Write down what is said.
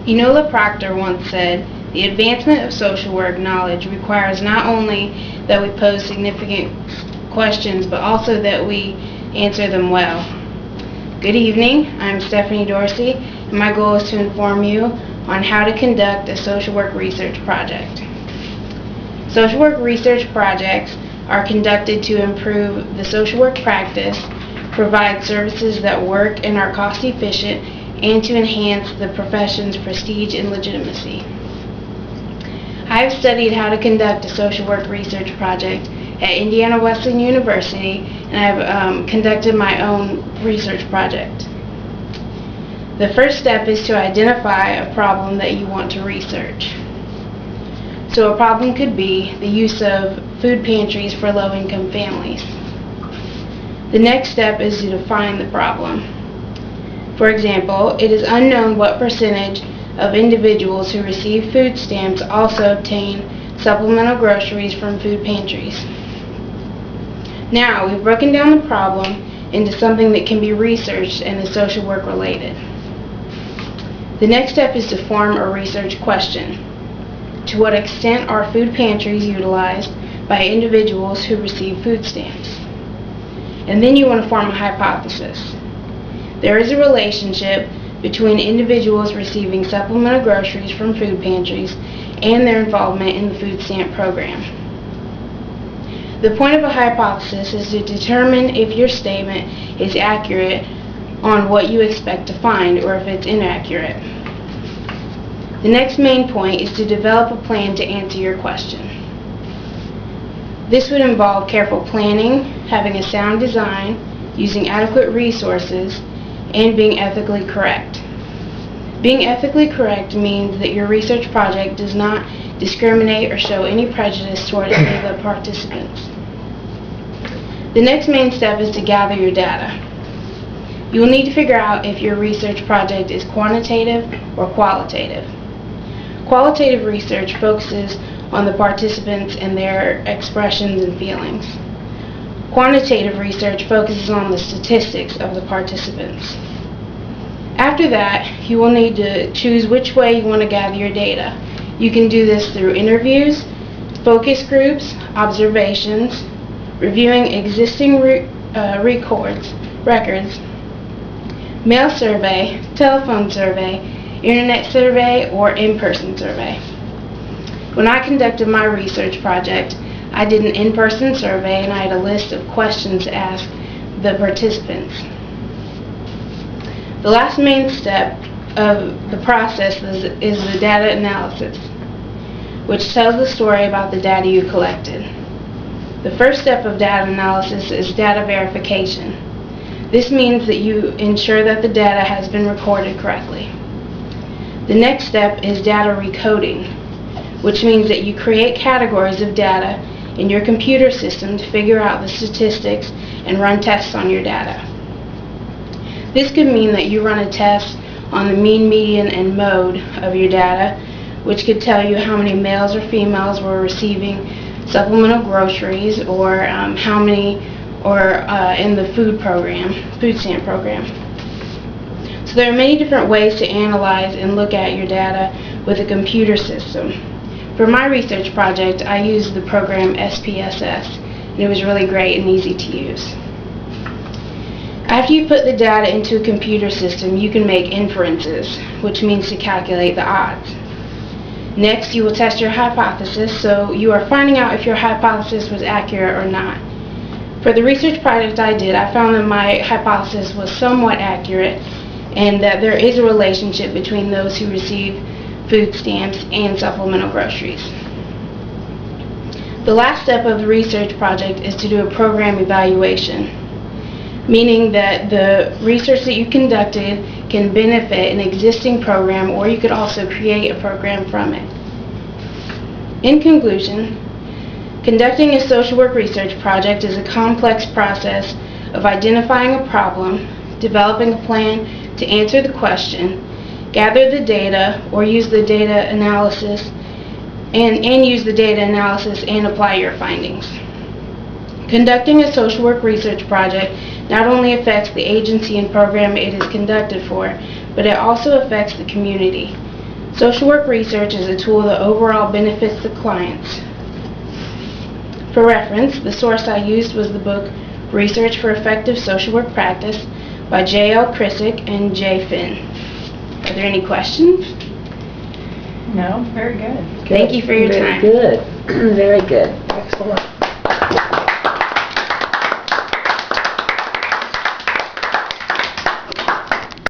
Enola Proctor once said, "The advancement of social work knowledge requires not only that we pose significant questions, but also that we answer them well." Good evening, I'm Stephanie Dorsey, and my goal is to inform you on how to conduct a social work research project. Social work research projects are conducted to improve the social work practice, provide services that work and are cost efficient, and to enhance the profession's prestige and legitimacy. I have studied how to conduct a social work research project at Indiana Wesleyan University, and I've conducted my own research project. The first step is to identify a problem that you want to research. So a problem could be the use of food pantries for low-income families. The next step is to define the problem. For example, it is unknown what percentage of individuals who receive food stamps also obtain supplemental groceries from food pantries. Now, we've broken down the problem into something that can be researched and is social work related. The next step is to form a research question. To what extent are food pantries utilized by individuals who receive food stamps? And then you want to form a hypothesis. There is a relationship between individuals receiving supplemental groceries from food pantries and their involvement in the food stamp program. The point of a hypothesis is to determine if your statement is accurate on what you expect to find or if it's inaccurate. The next main point is to develop a plan to answer your question. This would involve careful planning, having a sound design, using adequate resources, and being ethically correct. Being ethically correct means that your research project does not discriminate or show any prejudice toward any of the participants. The next main step is to gather your data. You will need to figure out if your research project is quantitative or qualitative. Qualitative research focuses on the participants and their expressions and feelings. Quantitative research focuses on the statistics of the participants. After that, you will need to choose which way you want to gather your data. You can do this through interviews, focus groups, observations, reviewing existing records, mail survey, telephone survey, internet survey, or in-person survey. When I conducted my research project, I did an in-person survey and I had a list of questions to ask the participants. The last main step of the process is the data analysis, which tells the story about the data you collected. The first step of data analysis is data verification. This means that you ensure that the data has been recorded correctly. The next step is data recoding, which means that you create categories of data in your computer system to figure out the statistics and run tests on your data. This could mean that you run a test on the mean, median, and mode of your data, which could tell you how many males or females were receiving supplemental groceries, or how many are in the food stamp program. So there are many different ways to analyze and look at your data with a computer system. For my research project, I used the program SPSS, and it was really great and easy to use. After you put the data into a computer system, you can make inferences, which means to calculate the odds. Next, you will test your hypothesis, so you are finding out if your hypothesis was accurate or not. For the research project I did, I found that my hypothesis was somewhat accurate and that there is a relationship between those who receive food stamps and supplemental groceries. The last step of the research project is to do a program evaluation, meaning that the research that you conducted can benefit an existing program, or you could also create a program from it. In conclusion, conducting a social work research project is a complex process of identifying a problem, developing a plan to answer the question, gather the data, or use the data analysis, and use the data analysis and apply your findings. Conducting a social work research project not only affects the agency and program it is conducted for, but it also affects the community. Social work research is a tool that overall benefits the clients. For reference, the source I used was the book Research for Effective Social Work Practice by J.L. Krissick and J. Finn. Are there any questions? No, very good. Thank you for your time. Very good. Very good. Excellent.